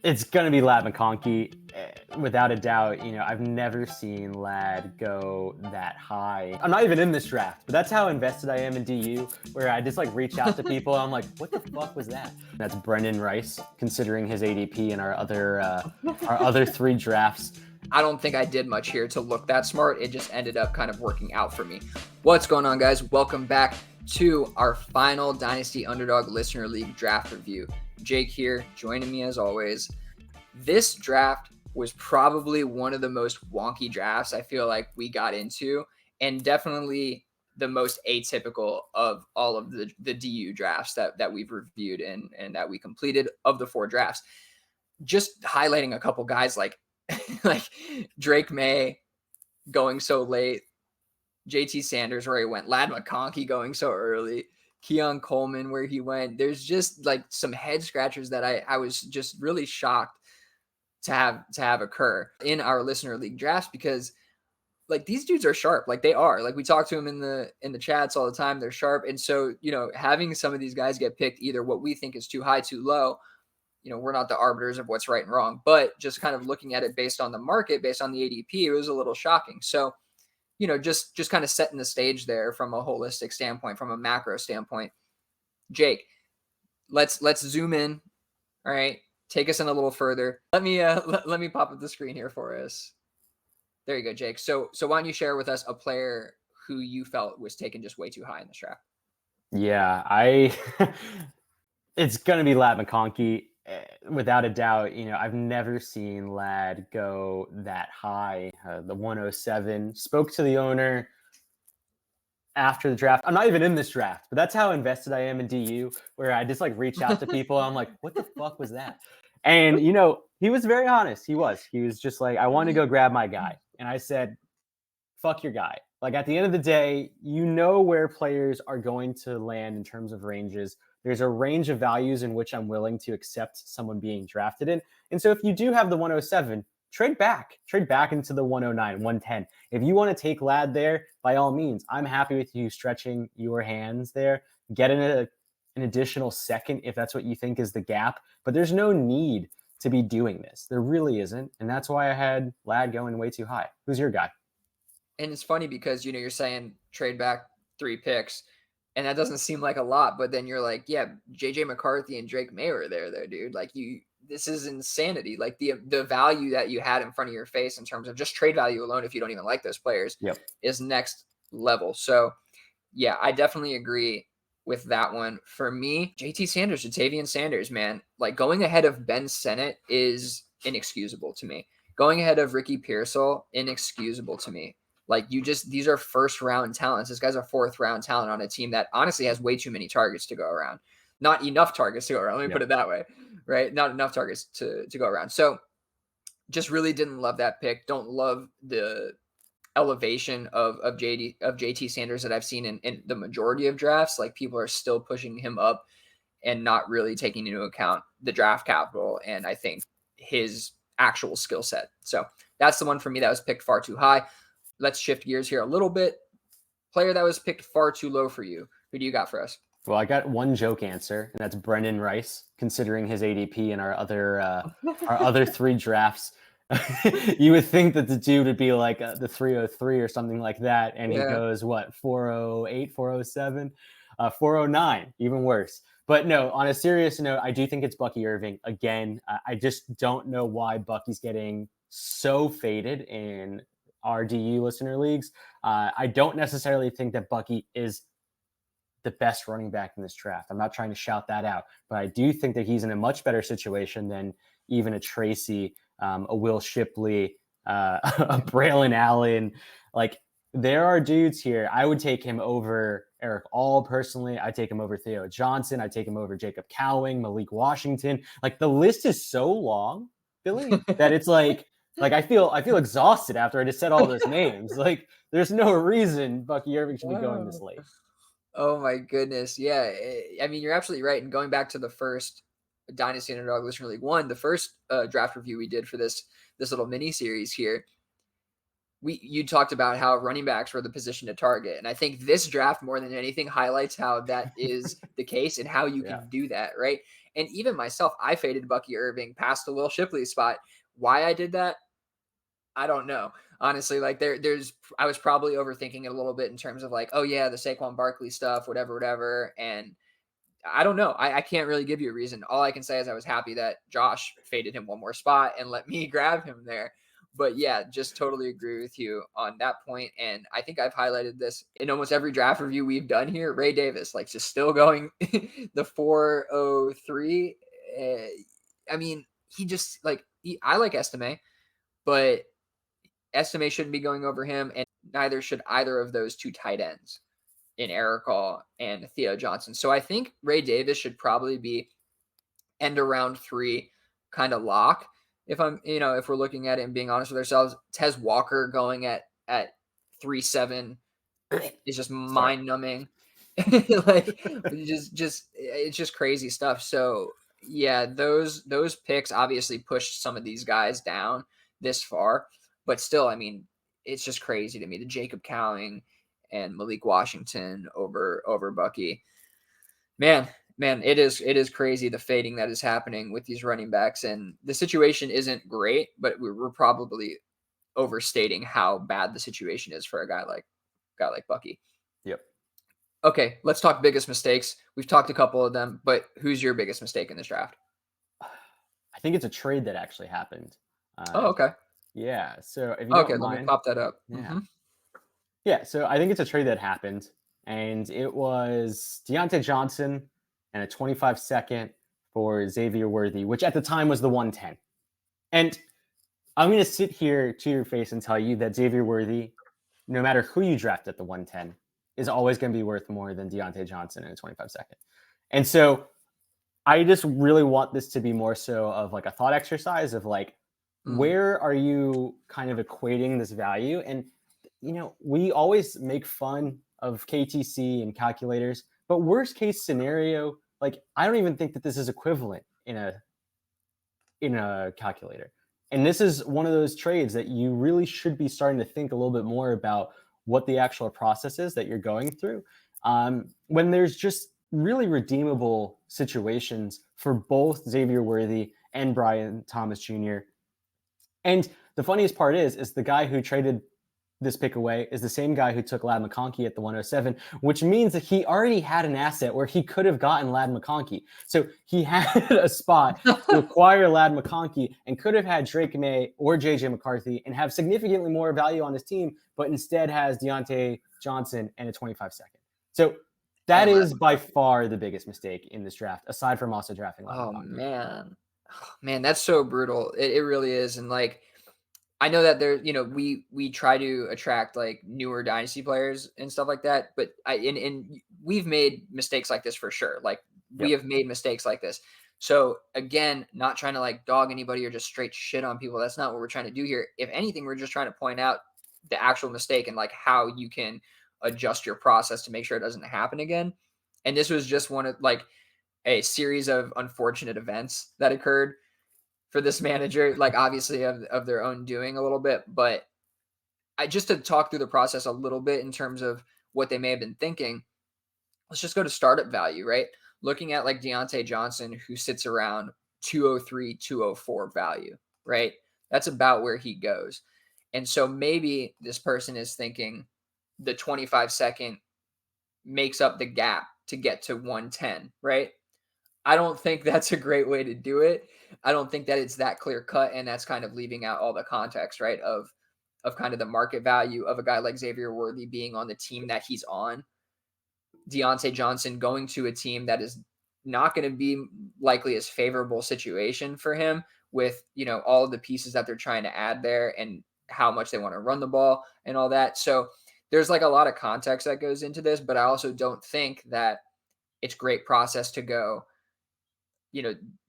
It's going to be Lad McConkey, without a doubt. I've never seen Lad go that high. I'm not even in this draft, but that's how invested I am in DU, where I just reach out to people. And I'm like, what the fuck was that? That's Brendan Rice, considering his ADP in our other three drafts. I don't think I did much here to look that smart. It just ended up kind of working out for me. What's going on, guys? Welcome back to our final Dynasty Underdog Listener League draft review. Jake here, joining me as always. This draft was probably one of the most wonky drafts I feel like we got into, and definitely the most atypical of all of the DU drafts that we've reviewed and that we completed of the four drafts. Just highlighting a couple guys like Drake May going so late, JT Sanders where he went, Lad McConkey going so early, Keon Coleman where he went. There's just some head scratchers that I was just really shocked to have occur in our listener league drafts, because these dudes are sharp. They are. We talk to them in the chats all the time. They're sharp. And so, having some of these guys get picked, either what we think is too high, too low, we're not the arbiters of what's right and wrong, but just kind of looking at it based on the market, based on the ADP, it was a little shocking. So, just kind of setting the stage there from a holistic standpoint, from a macro standpoint. Jake, let's zoom in. All right. Take us in a little further. Let me pop up the screen here for us. There you go, Jake. So why don't you share with us a player who you felt was taken just way too high in this draft? Yeah, it's going to be Lad McConkey, without a doubt. I've never seen Lad go that high. The 107. Spoke to the owner after the draft. I'm not even in this draft, but that's how invested I am in DU, where I just reach out to people. And I'm like, what the fuck was that? And he was very honest. He was just like, I want to go grab my guy. And I said, fuck your guy. At the end of the day, where players are going to land in terms of ranges. There's a range of values in which I'm willing to accept someone being drafted in. And so if you do have the 107, trade back into the 109, 110. If you want to take Lad there, by all means, I'm happy with you stretching your hands there. Get in an additional second if that's what you think is the gap. But there's no need to be doing this. There really isn't. And that's why I had Lad going way too high. Who's your guy? And it's funny because, you're saying trade back 3 picks, and that doesn't seem like a lot. But then you're like, yeah, JJ McCarthy and Drake May are there, dude. This is insanity. The value that you had in front of your face in terms of just trade value alone, if you don't even like those players, is next level. So yeah, I definitely agree with that one. For me, JT Sanders, Jatavian Sanders, man, going ahead of Ben Sennett is inexcusable to me. Going ahead of Ricky Pearsall, inexcusable to me. These are first round talents. This guy's a 4th round talent on a team that honestly has way too many targets to go around. Not enough targets to go around. Let me put it that way, right? Not enough targets to go around. So just really didn't love that pick. Don't love the elevation of JT Sanders that I've seen in the majority of drafts. People are still pushing him up and not really taking into account the draft capital and I think his actual skill set. So that's the one for me that was picked far too high. Let's shift gears here a little bit. Player that was picked far too low for you. Who do you got for us? Well, I got one joke answer, and that's Brendan Rice, considering his ADP in our other three drafts. You would think that the dude would be the 303 or something like that, and he goes, what, 408, 407, 409, even worse. But no, on a serious note, I do think it's Bucky Irving. Again, I just don't know why Bucky's getting so faded in our DU listener leagues. I don't necessarily think that Bucky is the best running back in this draft. I'm not trying to shout that out, but I do think that he's in a much better situation than even a Tracy, a Will Shipley, a Braylon Allen. There are dudes here. I would take him over Eric All personally. I'd take him over Theo Johnson. I'd take him over Jacob Cowing, Malik Washington. The list is so long, Billy, that it's I feel exhausted after I just said all those names. There's no reason Bucky Irving should be going this late. Oh my goodness. Yeah. I mean, you're absolutely right. And going back to the first Dynasty Underdog Listener League 1, the first draft review we did for this little mini series here, you talked about how running backs were the position to target. And I think this draft more than anything highlights how that is the case and how you can do that. Right. And even myself, I faded Bucky Irving past the Will Shipley spot. Why I did that, I don't know. Honestly, like I was probably overthinking it a little bit in terms of like, oh yeah, the Saquon Barkley stuff, whatever. And I don't know. I can't really give you a reason. All I can say is I was happy that Josh faded him one more spot and let me grab him there. But yeah, just totally agree with you on that point. And I think I've highlighted this in almost every draft review we've done here. Ray Davis, like just still going the 403. I mean, he just like, I like Estime, but Estime shouldn't be going over him. And neither should either of those two tight ends in Eric Hall and Theo Johnson. So I think Ray Davis should probably be end of round 3 kind of lock. If we're looking at it and being honest with ourselves, Tez Walker going at 3-7 is just mind numbing. Like just it's just crazy stuff. So yeah, those picks obviously pushed some of these guys down this far, but still, I mean, it's just crazy to me. The Jacob Cowing and Malik Washington over Bucky. Man, it is crazy the fading that is happening with these running backs, and the situation isn't great, but we're probably overstating how bad the situation is for a guy like Bucky. Yep. Okay, let's talk biggest mistakes. We've talked a couple of them, but who's your biggest mistake in this draft? I think it's a trade that actually happened. Oh, okay. Yeah. So if you don't mind, let me pop that up. Yeah. Mm-hmm. Yeah. So I think it's a trade that happened, and it was Deontay Johnson and a 25-second for Xavier Worthy, which at the time was the 110. And I'm going to sit here to your face and tell you that Xavier Worthy, no matter who you draft at the 110, is always going to be worth more than Deontay Johnson in a 25-second. And so I just really want this to be more so of like a thought exercise of like, where are you kind of equating this value? And, we always make fun of KTC and calculators, but worst case scenario, like, I don't even think that this is equivalent in a calculator. And this is one of those trades that you really should be starting to think a little bit more about what the actual process is that you're going through. When there's just really redeemable situations for both Xavier Worthy and Brian Thomas Jr. And the funniest part is the guy who traded this pick away is the same guy who took Ladd McConkey at the 107, which means that he already had an asset where he could have gotten Ladd McConkey. So he had a spot to acquire Ladd McConkey and could have had Drake May or JJ McCarthy and have significantly more value on his team, but instead has Deontay Johnson and a 25-second. So that is by far the biggest mistake in this draft, aside from also drafting Ladd McConkey. Man, that's so brutal. It really is. And like, I know that there, we try to attract like newer dynasty players and stuff like that, but we've made mistakes like this for sure. Like we have made mistakes like this. So again, not trying to like dog anybody or just straight shit on people. That's not what we're trying to do here. If anything, we're just trying to point out the actual mistake and like how you can adjust your process to make sure it doesn't happen again. And this was just one of like a series of unfortunate events that occurred for this manager, like obviously of their own doing a little bit, but just to talk through the process a little bit in terms of what they may have been thinking, let's just go to startup value, right? Looking at like Deontay Johnson, who sits around 203, 204 value, right? That's about where he goes. And so maybe this person is thinking the 25-second makes up the gap to get to 110, right? I don't think that's a great way to do it. I don't think that it's that clear cut, and that's kind of leaving out all the context, right? Of kind of the market value of a guy like Xavier Worthy being on the team that he's on. Deontay Johnson going to a team that is not going to be likely as favorable situation for him with, all of the pieces that they're trying to add there and how much they want to run the ball and all that. So there's like a lot of context that goes into this, but I also don't think that it's great process to go,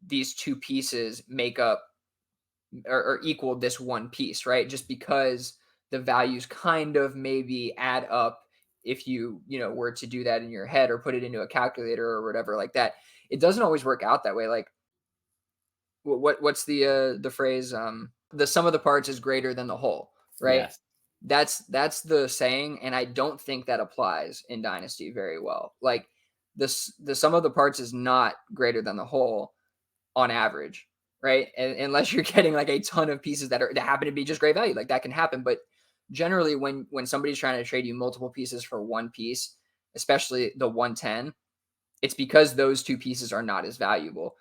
these two pieces make up or equal this one piece, right? Just because the values kind of maybe add up if you, were to do that in your head or put it into a calculator or whatever like that. It doesn't always work out that way. Like what's the phrase? The sum of the parts is greater than the whole, right? Yes. That's the saying. And I don't think that applies in Dynasty very well. Like the sum of the parts is not greater than the whole on average, right? And, unless you're getting like a ton of pieces that happen to be just great value, like that can happen. But generally, when somebody's trying to trade you multiple pieces for one piece, especially the 110, it's because those two pieces are not as valuable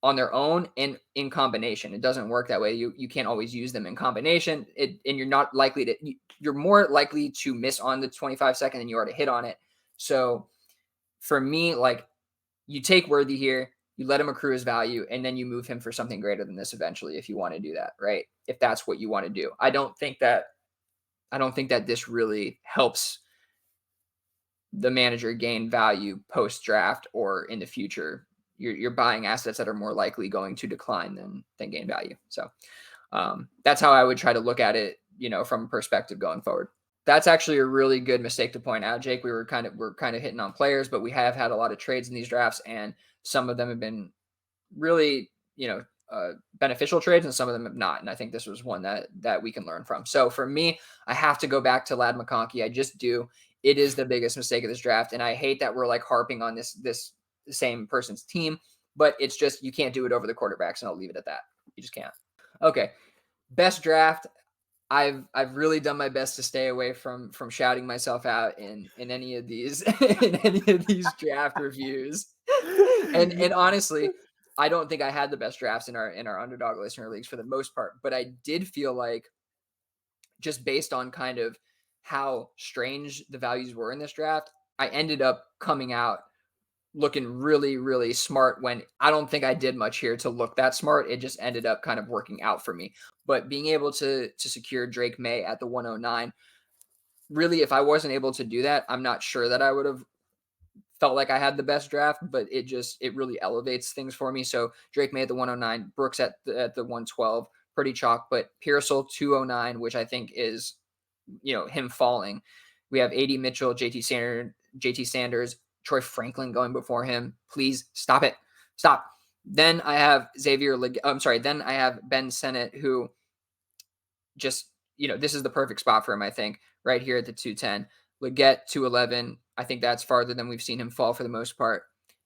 on their own and in combination. It doesn't work that way. You can't always use them in combination. And you're not likely to. You're more likely to miss on the 25-second than you are to hit on it. So for me, like, you take Worthy here, you let him accrue his value, and then you move him for something greater than this eventually if you want to do that, right? If that's what you want to do. I don't think that this really helps the manager gain value post draft or in the future. You're buying assets that are more likely going to decline than gain value. So that's how I would try to look at it, from a perspective going forward. That's actually a really good mistake to point out, Jake. We're kind of hitting on players, but we have had a lot of trades in these drafts, and some of them have been really, beneficial trades, and some of them have not. And I think this was one that we can learn from. So for me, I have to go back to Ladd McConkey. I just do. It is the biggest mistake of this draft, and I hate that we're like harping on this same person's team, but it's just you can't do it over the quarterbacks, and I'll leave it at that. You just can't. Okay, best draft. I've really done my best to stay away from shouting myself out in any of these in any of these draft reviews. And honestly, I don't think I had the best drafts in our underdog listener leagues for the most part, but I did feel like, just based on kind of how strange the values were in this draft, I ended up coming out looking really, really smart when I don't think I did much here to look that smart. It just ended up kind of working out for me. But being able to secure Drake May at the 109, really, if I wasn't able to do that, I'm not sure that I would have felt like I had the best draft, but it really elevates things for me. So Drake May at the 109, Brooks at the 112, pretty chalk, but Pearsall 209, which I think is, him falling. We have AD Mitchell, JT Sanders, Troy Franklin going before him. Please stop it. Stop. Then I have Then I have Ben Sennett, who just, this is the perfect spot for him, I think, right here at the 210. Leggett 211. I think that's farther than we've seen him fall for the most part.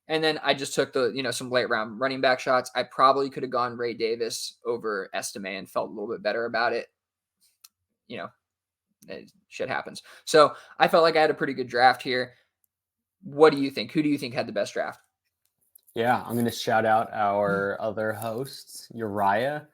And then I just took some late round running back shots. I probably could have gone Ray Davis over Estime and felt a little bit better about it. Shit happens. So I felt like I had a pretty good draft here. What do you think? Who do you think had the best draft? Yeah, I'm going to shout out our other hosts, Uriah.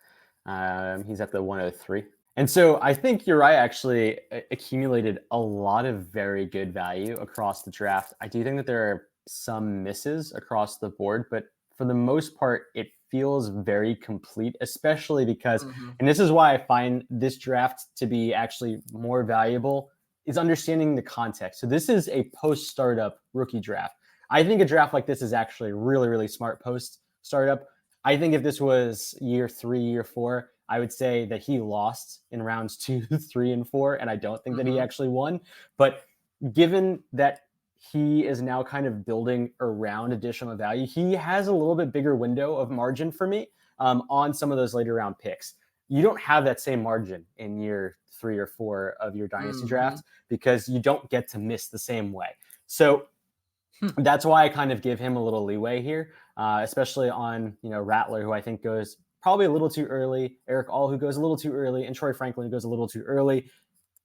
He's at the 103. And so I think Uriah actually accumulated a lot of very good value across the draft. I do think that there are some misses across the board, but for the most part, it feels very complete, especially because, and this is why I find this draft to be actually more valuable, is understanding the context. So this is a post-startup rookie draft. I think a draft like this is actually really, really smart post-startup. I think if this was year 3, year 4, I would say that he lost in rounds 2, 3, and 4, and I don't think that he actually won. But given that he is now kind of building around additional value, he has a little bit bigger window of margin for me on some of those later round picks. You don't have that same margin in year 3 or 4 of your dynasty draft because you don't get to miss the same way. So that's why I kind of give him a little leeway here, especially on, Rattler, who I think goes probably a little too early, Eric All, who goes a little too early, and Troy Franklin, who goes a little too early.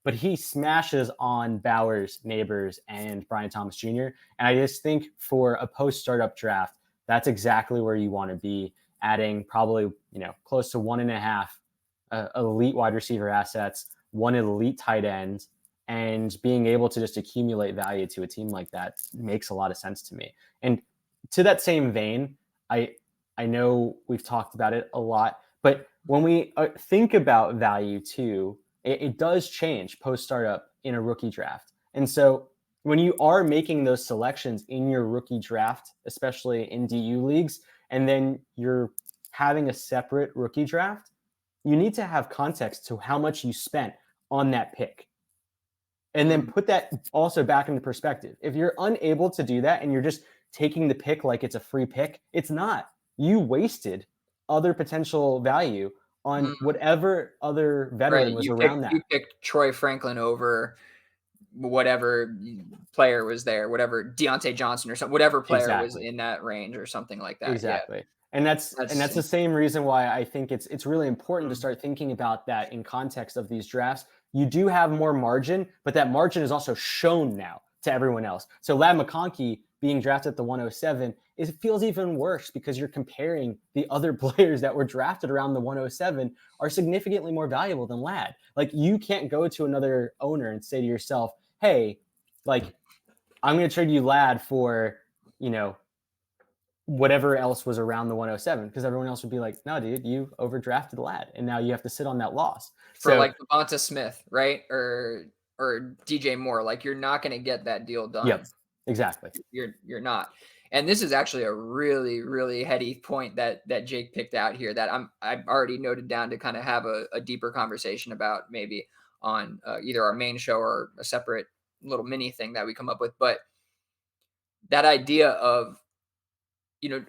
But he smashes on Bowers, Neighbors, and Brian Thomas Jr. And I just think for a post-startup draft, that's exactly where you want to be, adding probably, close to 1.5 elite wide receiver assets, 1 elite tight end, and being able to just accumulate value to a team like that makes a lot of sense to me. And to that same vein, I know we've talked about it a lot, but when we think about value too, it does change post-startup in a rookie draft. And so when you are making those selections in your rookie draft, especially in DU leagues, and then you're having a separate rookie draft, you need to have context to how much you spent on that pick. And then put that also back into perspective. If you're unable to do that and you're just taking the pick like it's a free pick, it's not. You wasted other potential value on whatever other veteran was around that. You picked Troy Franklin over, whatever player was there, whatever Deontay Johnson or something, whatever player was Exactly. in that range or something like that. Exactly. And that's the same reason why I think it's really important to start thinking about that in context of these drafts. You do have more margin, but that margin is also shown now to everyone else. So Ladd McConkey being drafted at the 107, it feels even worse because you're comparing the other players that were drafted around the 107 are significantly more valuable than Ladd. Like, you can't go to another owner and say to yourself, hey, like, I'm going to trade you Ladd for, whatever else was around the 107, because everyone else would be like, no, dude, you overdrafted Ladd, and now you have to sit on that loss. For like Devonta Smith, right? Or DJ Moore. Like, you're not going to get that deal done. Yep, exactly. You're not. And this is actually a really, really heady point that Jake picked out here that I've already noted down to kind of have a deeper conversation about, maybe on either our main show or a separate little mini thing that we come up with. But that idea of,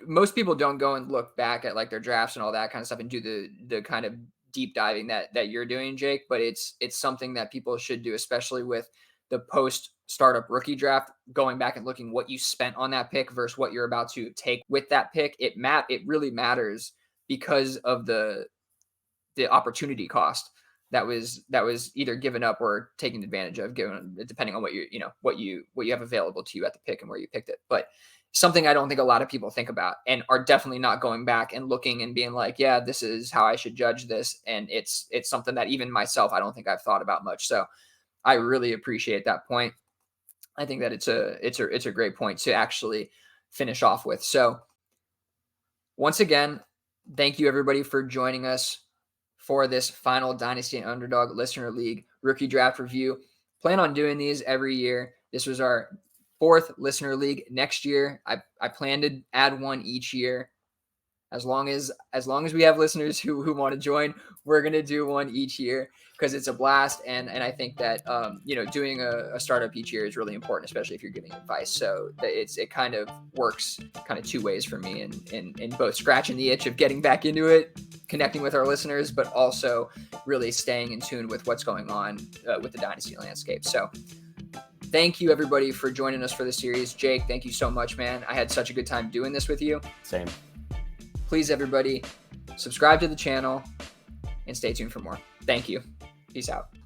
most people don't go and look back at like their drafts and all that kind of stuff and do the kind of deep diving that you're doing, Jake. But it's something that people should do, especially with the post startup rookie draft, going back and looking what you spent on that pick versus what you're about to take with that pick. It really matters because of the opportunity cost that was either given up or taken advantage of, depending on what you have available to you at the pick and where you picked it. But something I don't think a lot of people think about, and are definitely not going back and looking and being like, yeah, this is how I should judge this. And it's something that even myself, I don't think I've thought about much. So I really appreciate that point. I think that it's a great point to actually finish off with. So once again, thank you everybody for joining us for this final Dynasty and Underdog Listener League rookie draft review. Plan on doing these every year. This was our 4th Listener League. Next year, I plan to add one each year. As long as we have listeners who want to join, we're going to do one each year because it's a blast. And I think that, doing a startup each year is really important, especially if you're giving advice. So it kind of works kind of 2 ways for me, in both scratching the itch of getting back into it, connecting with our listeners, but also really staying in tune with what's going on with the Dynasty landscape. So thank you everybody for joining us for the series. Jake, thank you so much, man. I had such a good time doing this with you. Same. Please, everybody, subscribe to the channel and stay tuned for more. Thank you. Peace out.